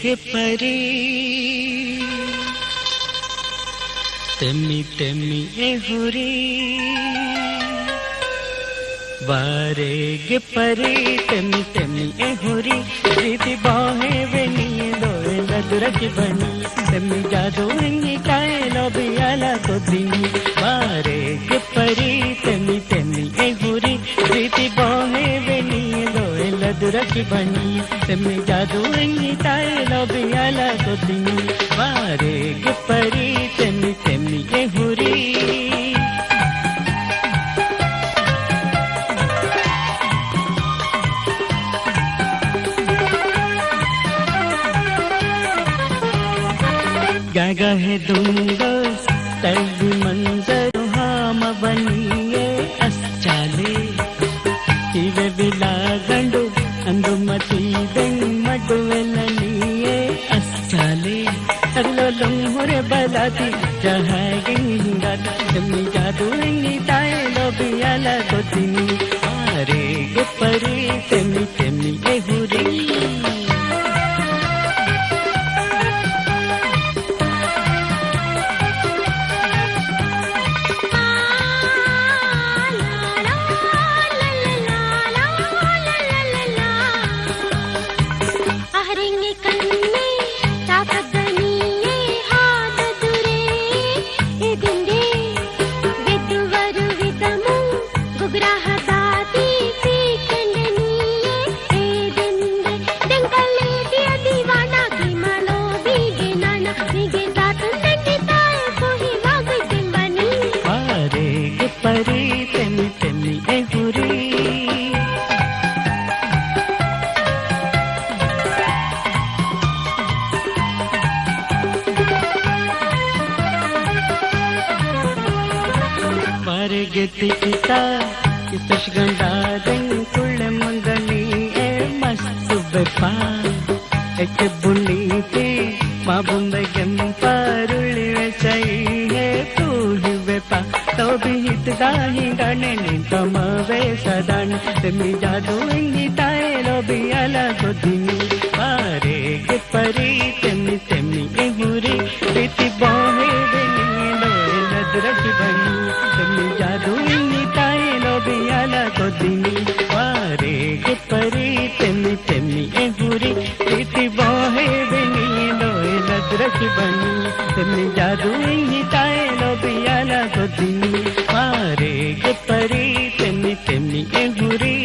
गे परी तेमी तेमी एहुरी बारे गे परी तेमी तेमी एहुरी प्रीति बाहे वेनिए लोए लदरक बनी तेमी जादू इंगी काए लोबी आला को दिनी बारे गे परी तेमी तेमी एहुरी प्रीति बाहे वेनिए लोए लदरक बनी तेमी जादू इंगी काए लोबी आला को दिनी बारे गे परी तेमी तेमी एहुरी गागा है दुंगस तल्ली मंजर हाम बनिए अस्चाले इवे बिला गंडु अंदुमती बेंग मडुवेलनिए अस्चाले अल्लो लम्हुरे बलाती जहागिंगा तुमी जादू इंगी ताए लोबी आला को दिनी आरे गे परी तेमी तेमी एहुरी गिता कितश गंदा रंग कुल मंगनी ए मस्त बेपा एक बुली थी माँ बुंदे गम पारुली वैसाई है तू ही बेपा तो भी हित दाही गाने नी तम वे सदान तेमी जादू इंगी ताए लो भी आला को दिनी बारे के परी तेमी तेमी एहुरी प्रीति बाहे बेनी लोए लदरक बनी तेमी जादू इंगी ताए लो भी आला को दिनी बारे के परी तेमी तेमी एहुरी प्रीति बाहे बेनी लोए लदरक बनी तेमी जादू इंगी ताए लो भी आला को दिनी बारे के परी तेमी तेमी एहुरी